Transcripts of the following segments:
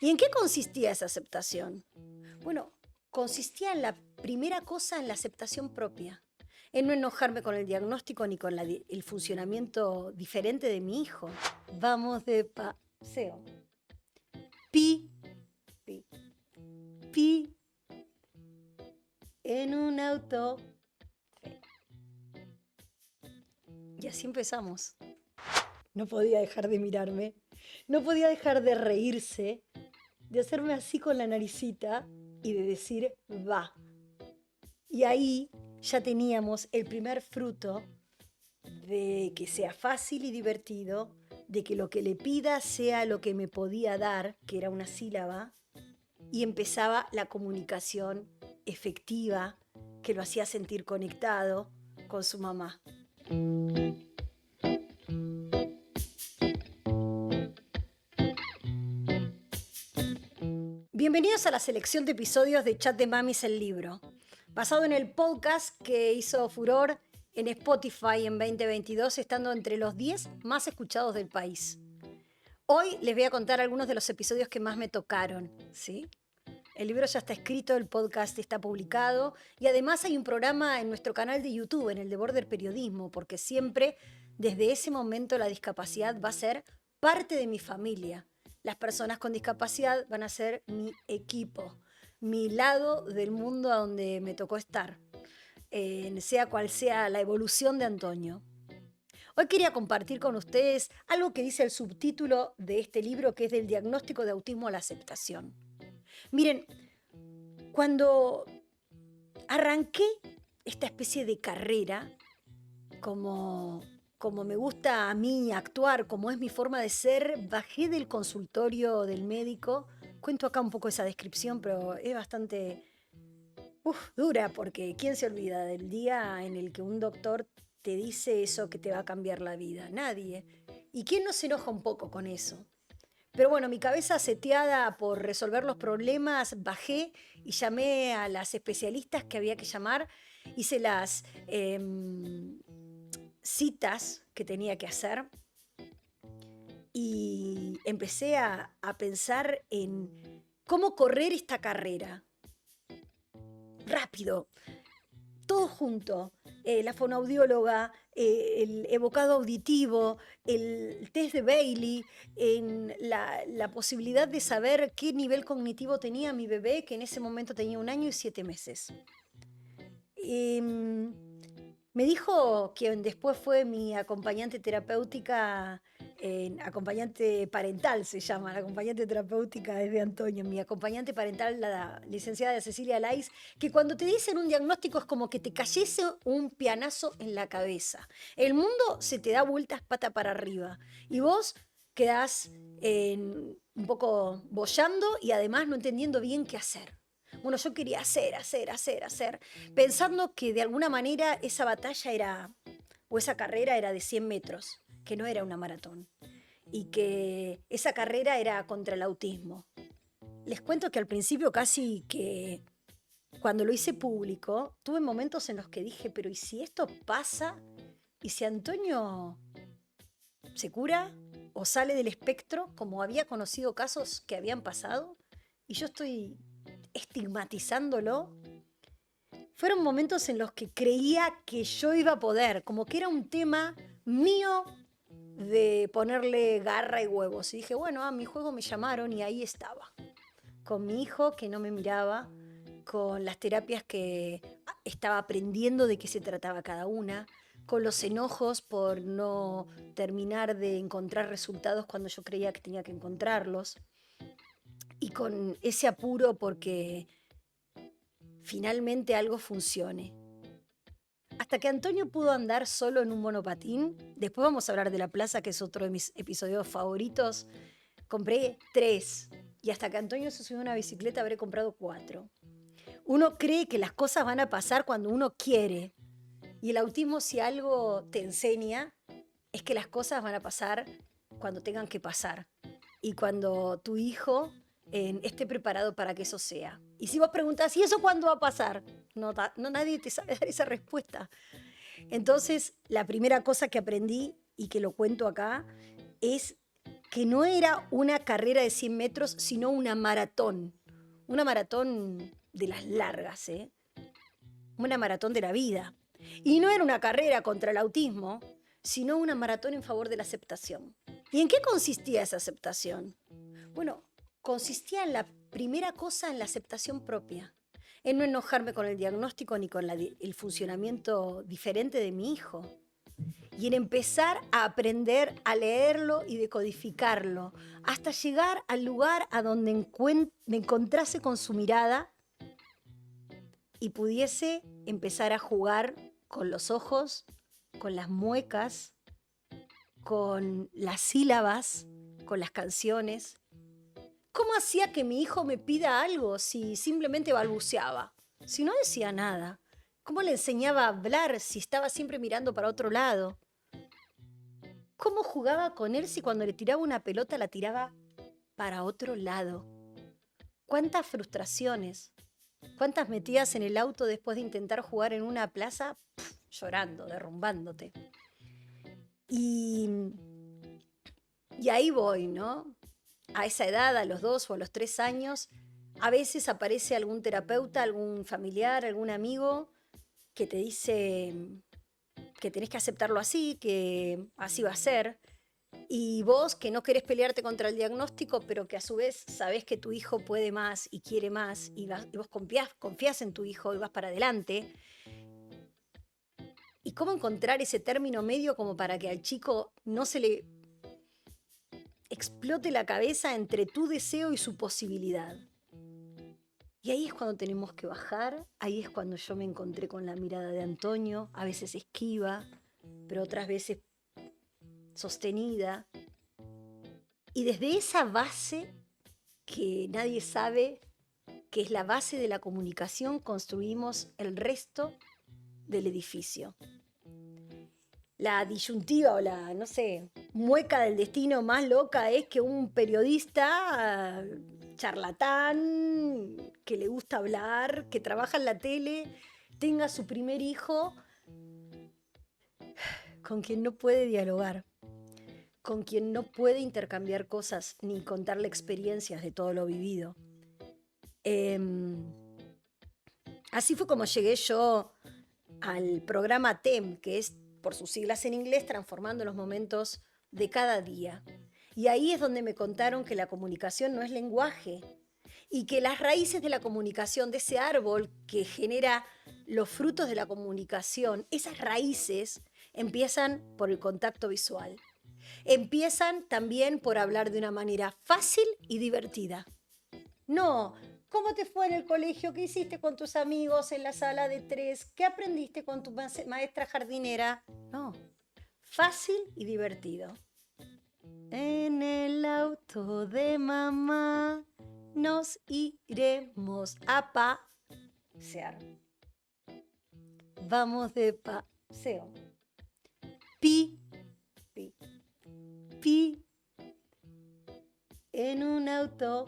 ¿Y en qué consistía esa aceptación? Bueno, consistía en la primera cosa, en la aceptación propia, en no enojarme con el diagnóstico ni con el funcionamiento diferente de mi hijo. Vamos de paseo. Pi, pi, pi, en un auto. Y así empezamos. No podía dejar de mirarme, no podía dejar de reírse, de hacerme así con la naricita y de decir, va. Y ahí ya teníamos el primer fruto de que sea fácil y divertido, de que lo que le pida sea lo que me podía dar, que era una sílaba, y empezaba la comunicación efectiva que lo hacía sentir conectado con su mamá. Bienvenidos a la selección de episodios de Chat de Mamis el libro, basado en el podcast que hizo furor en Spotify en 2022, estando entre los 10 más escuchados del país. Hoy les voy a contar algunos de los episodios que más me tocaron, ¿sí? El libro ya está escrito, el podcast está publicado y además hay un programa en nuestro canal de YouTube, en el de Border Periodismo, porque siempre, desde ese momento, la discapacidad va a ser parte de mi familia. Las personas con discapacidad van a ser mi equipo, mi lado del mundo a donde me tocó estar, sea cual sea la evolución de Antonio. Hoy quería compartir con ustedes algo que dice el subtítulo de este libro, que es del diagnóstico de autismo a la aceptación. Miren, cuando arranqué esta especie de carrera, como me gusta a mí actuar, como es mi forma de ser, bajé del consultorio del médico. Cuento acá un poco esa descripción, pero es bastante dura, porque ¿quién se olvida del día en el que un doctor te dice eso que te va a cambiar la vida? Nadie. ¿Y quién no se enoja un poco con eso? Pero bueno, mi cabeza seteada por resolver los problemas, bajé y llamé a las especialistas que había que llamar, hice las citas que tenía que hacer y empecé a pensar en cómo correr esta carrera. Rápido, todo junto. La fonoaudióloga, el evocado auditivo, el test de Bailey, la posibilidad de saber qué nivel cognitivo tenía mi bebé, que en ese momento tenía 1 año y 7 meses. Me dijo quien después fue mi acompañante terapéutica, acompañante parental se llama, la acompañante terapéutica es de Antonio, mi acompañante parental, la licenciada Cecilia Lais, que cuando te dicen un diagnóstico es como que te cayese un pianazo en la cabeza. El mundo se te da vueltas pata para arriba y vos quedás un poco boyando y además no entendiendo bien qué hacer. Bueno, yo quería hacer, pensando que de alguna manera esa batalla era, o esa carrera era de 100 metros, que no era una maratón, y que esa carrera era contra el autismo. Les cuento que al principio casi que cuando lo hice público, tuve momentos en los que dije, pero ¿y si esto pasa? ¿Y si Antonio se cura o sale del espectro, como había conocido casos que habían pasado? Y yo estoy estigmatizándolo. Fueron momentos en los que creía que yo iba a poder, como que era un tema mío de ponerle garra y huevos. Y dije, bueno, a mi juego me llamaron y ahí estaba, con mi hijo que no me miraba, con las terapias que estaba aprendiendo de qué se trataba cada una, con los enojos por no terminar de encontrar resultados cuando yo creía que tenía que encontrarlos, y con ese apuro porque finalmente algo funcione. Hasta que Antonio pudo andar solo en un monopatín, después vamos a hablar de la plaza, que es otro de mis episodios favoritos, compré 3, y hasta que Antonio se subió a una bicicleta habré comprado 4. Uno cree que las cosas van a pasar cuando uno quiere, y el autismo, si algo te enseña, es que las cosas van a pasar cuando tengan que pasar, y cuando tu hijo esté preparado para que eso sea. Y si vos preguntás, ¿y eso cuándo va a pasar? No, nadie te sabe dar esa respuesta. Entonces, la primera cosa que aprendí, y que lo cuento acá, es que no era una carrera de 100 metros, sino una maratón de las largas, ¿eh? Una maratón de la vida. Y no era una carrera contra el autismo, sino una maratón en favor de la aceptación. ¿Y en qué consistía esa aceptación? Bueno, consistía en la primera cosa, en la aceptación propia, en no enojarme con el diagnóstico ni con el funcionamiento diferente de mi hijo, y en empezar a aprender a leerlo y decodificarlo, hasta llegar al lugar a donde me encontrase con su mirada y pudiese empezar a jugar con los ojos, con las muecas, con las sílabas, con las canciones. ¿Cómo hacía que mi hijo me pida algo si simplemente balbuceaba? Si no decía nada. ¿Cómo le enseñaba a hablar si estaba siempre mirando para otro lado? ¿Cómo jugaba con él si cuando le tiraba una pelota la tiraba para otro lado? ¿Cuántas frustraciones? ¿Cuántas metidas en el auto después de intentar jugar en una plaza? Llorando, derrumbándote. Y ahí voy, ¿no? A esa edad, a los 2 o a los 3 años, a veces aparece algún terapeuta, algún familiar, algún amigo que te dice que tenés que aceptarlo así, que así va a ser. Y vos que no querés pelearte contra el diagnóstico, pero que a su vez sabés que tu hijo puede más y quiere más, y vos confías en tu hijo y vas para adelante. ¿Y cómo encontrar ese término medio como para que al chico no se le explote la cabeza entre tu deseo y su posibilidad? Y ahí es cuando tenemos que bajar, ahí es cuando yo me encontré con la mirada de Antonio, a veces esquiva, pero otras veces sostenida. Y desde esa base que nadie sabe, que es la base de la comunicación, construimos el resto del edificio. La disyuntiva o la, no sé, mueca del destino más loca es que un periodista charlatán, que le gusta hablar, que trabaja en la tele, tenga su primer hijo con quien no puede dialogar, con quien no puede intercambiar cosas ni contarle experiencias de todo lo vivido. Así fue como llegué yo al programa TEM, que es, por sus siglas en inglés, Transformando los Momentos de Cada Día. Y ahí es donde me contaron que la comunicación no es lenguaje y que las raíces de la comunicación, de ese árbol que genera los frutos de la comunicación, esas raíces empiezan por el contacto visual. Empiezan también por hablar de una manera fácil y divertida. No, ¿cómo te fue en el colegio? ¿Qué hiciste con tus amigos en la sala de 3? ¿Qué aprendiste con tu maestra jardinera? No, fácil y divertido. En el auto de mamá nos iremos a pasear. Vamos de paseo. Pi, pi, pi. En un auto.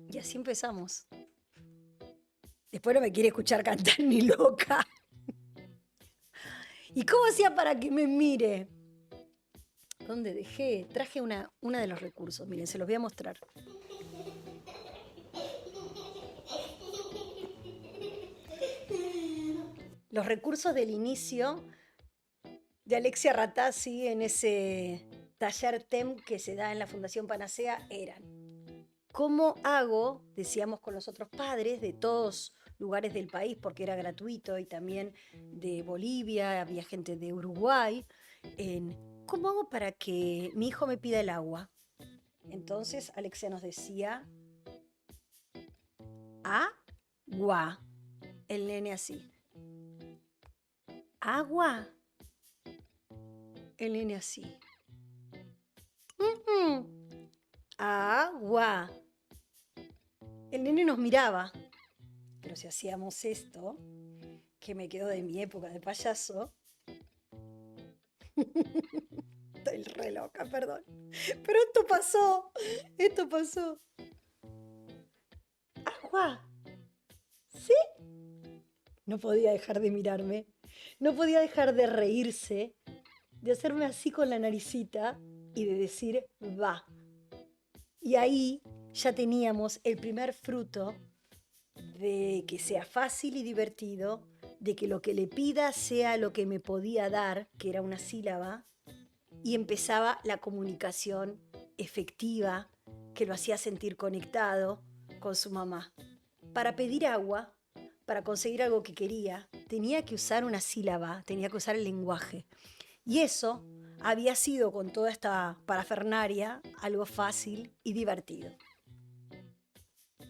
Y así empezamos. Después no me quiere escuchar cantar ni loca. ¿Y cómo hacía para que me mire? ¿Dónde dejé? Traje una de los recursos. Miren, se los voy a mostrar. Los recursos del inicio de Alexia Ratazzi en ese taller TEM que se da en la Fundación Panacea eran: ¿cómo hago? Decíamos con los otros padres de todos lugares del país, porque era gratuito, y también de Bolivia, había gente de Uruguay, ¿cómo hago para que mi hijo me pida el agua? Entonces Alexia nos decía, agua, el nene así. Agua, el nene así. Agua. El nene nos miraba, pero si hacíamos esto, que me quedó de mi época de payaso, estoy re loca, perdón, pero esto pasó. Agua, ¿sí? No podía dejar de mirarme, no podía dejar de reírse, de hacerme así con la naricita y de decir, va. Y ahí ya teníamos el primer fruto de que sea fácil y divertido, de que lo que le pida sea lo que me podía dar, que era una sílaba, y empezaba la comunicación efectiva que lo hacía sentir conectado con su mamá. Para pedir agua, para conseguir algo que quería, tenía que usar una sílaba, tenía que usar el lenguaje. Y eso había sido, con toda esta parafernaria, algo fácil y divertido.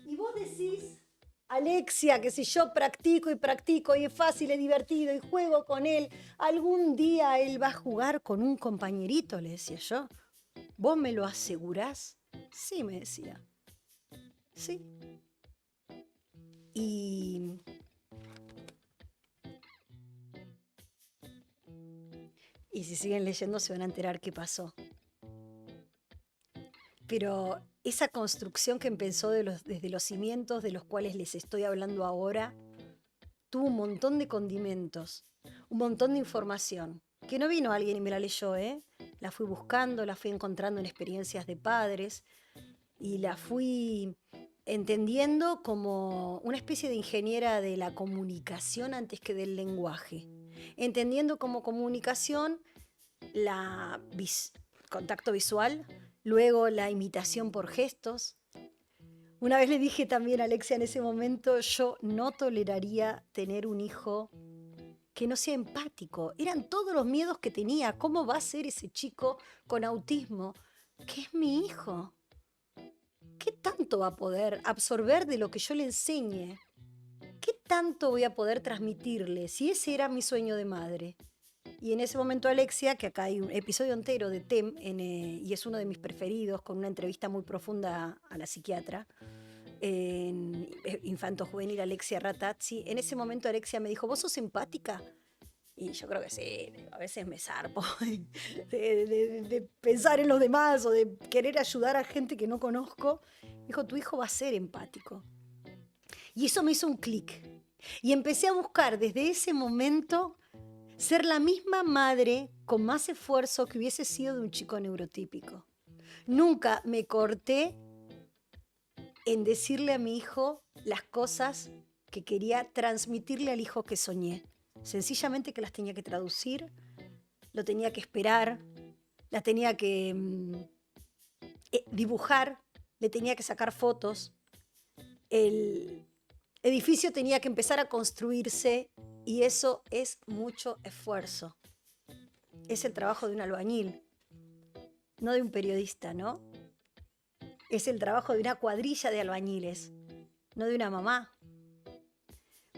Y vos decís, Alexia, que si yo practico y practico y es fácil y divertido y juego con él, algún día él va a jugar con un compañerito, le decía yo. ¿Vos me lo asegurás? Sí, me decía. Sí. Y, y si siguen leyendo se van a enterar qué pasó. Pero esa construcción que empezó desde los cimientos de los cuales les estoy hablando ahora, tuvo un montón de condimentos, un montón de información, que no vino alguien y me la leyó, ¿eh? La fui buscando, la fui encontrando en experiencias de padres y la fui entendiendo como una especie de ingeniera de la comunicación antes que del lenguaje, entendiendo como comunicación la contacto visual, luego la imitación por gestos. Una vez le dije también a Alexia en ese momento, yo no toleraría tener un hijo que no sea empático. Eran todos los miedos que tenía. ¿Cómo va a ser ese chico con autismo? Que es mi hijo. ¿Qué tanto va a poder absorber de lo que yo le enseñe? ¿Qué tanto voy a poder transmitirle si ese era mi sueño de madre? Y en ese momento Alexia, que acá hay un episodio entero de TEM, y es uno de mis preferidos, con una entrevista muy profunda a la psiquiatra, en Infanto Juvenil Alexia Ratazzi, en ese momento Alexia me dijo, ¿vos sos empática? Y yo creo que sí, a veces me zarpo de pensar en los demás o de querer ayudar a gente que no conozco. Dijo, tu hijo va a ser empático. Y eso me hizo un clic. Y empecé a buscar desde ese momento ser la misma madre con más esfuerzo que hubiese sido de un chico neurotípico. Nunca me corté en decirle a mi hijo las cosas que quería transmitirle al hijo que soñé. Sencillamente que las tenía que traducir, lo tenía que esperar, las tenía que dibujar, le tenía que sacar fotos. El edificio tenía que empezar a construirse y eso es mucho esfuerzo. Es el trabajo de un albañil, no de un periodista, ¿no? Es el trabajo de una cuadrilla de albañiles, no de una mamá.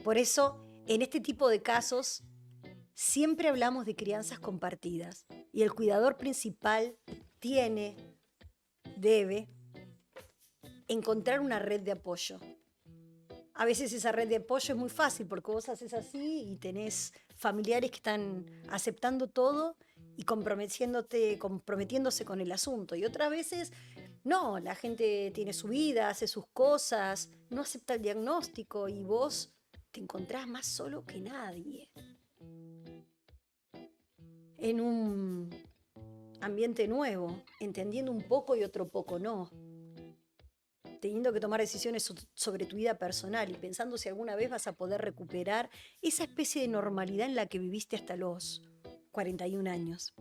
Por eso, en este tipo de casos, siempre hablamos de crianzas compartidas y el cuidador principal debe encontrar una red de apoyo. A veces esa red de apoyo es muy fácil porque vos haces así y tenés familiares que están aceptando todo y comprometiéndose con el asunto. Y otras veces no, la gente tiene su vida, hace sus cosas, no acepta el diagnóstico y vos te encontrás más solo que nadie. En un ambiente nuevo, entendiendo un poco y otro poco no. Teniendo que tomar decisiones sobre tu vida personal y pensando si alguna vez vas a poder recuperar esa especie de normalidad en la que viviste hasta los 41 años.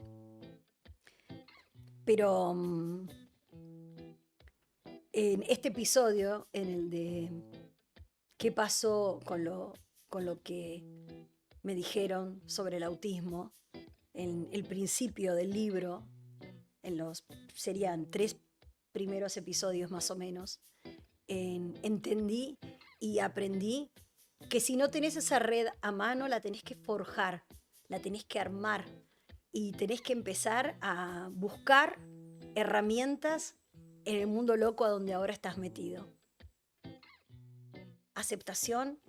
Pero en este episodio, en el de qué pasó con lo que me dijeron sobre el autismo, en el principio del libro, serían 3 primeros episodios más o menos, entendí y aprendí que si no tenés esa red a mano, la tenés que forjar, la tenés que armar y tenés que empezar a buscar herramientas en el mundo loco a donde ahora estás metido. Aceptación,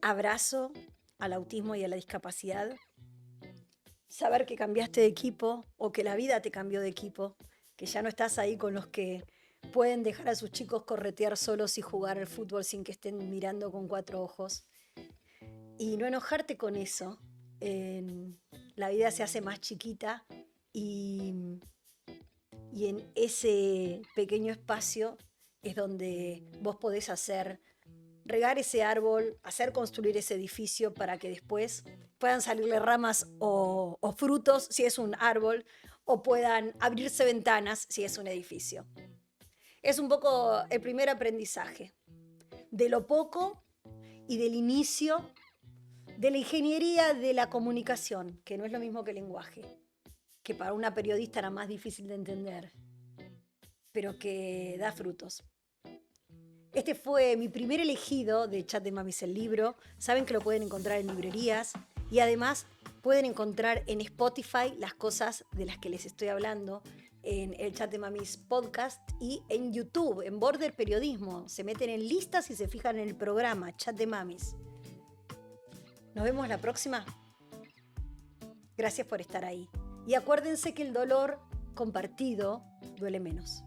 abrazo al autismo y a la discapacidad, saber que cambiaste de equipo o que la vida te cambió de equipo, que ya no estás ahí con los que pueden dejar a sus chicos corretear solos y jugar al fútbol sin que estén mirando con 4 ojos. Y no enojarte con eso, la vida se hace más chiquita y, y en ese pequeño espacio es donde vos podés regar ese árbol, hacer construir ese edificio para que después puedan salirle ramas o frutos si es un árbol, o puedan abrirse ventanas si es un edificio. Es un poco el primer aprendizaje de lo poco y del inicio de la ingeniería de la comunicación, que no es lo mismo que el lenguaje, que para una periodista era más difícil de entender, pero que da frutos. Este fue mi primer elegido de Chat de Mamis, el libro. Saben que lo pueden encontrar en librerías y además pueden encontrar en Spotify las cosas de las que les estoy hablando, en el Chat de Mamis podcast y en YouTube, en Border Periodismo. Se meten en listas y se fijan en el programa Chat de Mamis. Nos vemos la próxima. Gracias por estar ahí. Y acuérdense que el dolor compartido duele menos.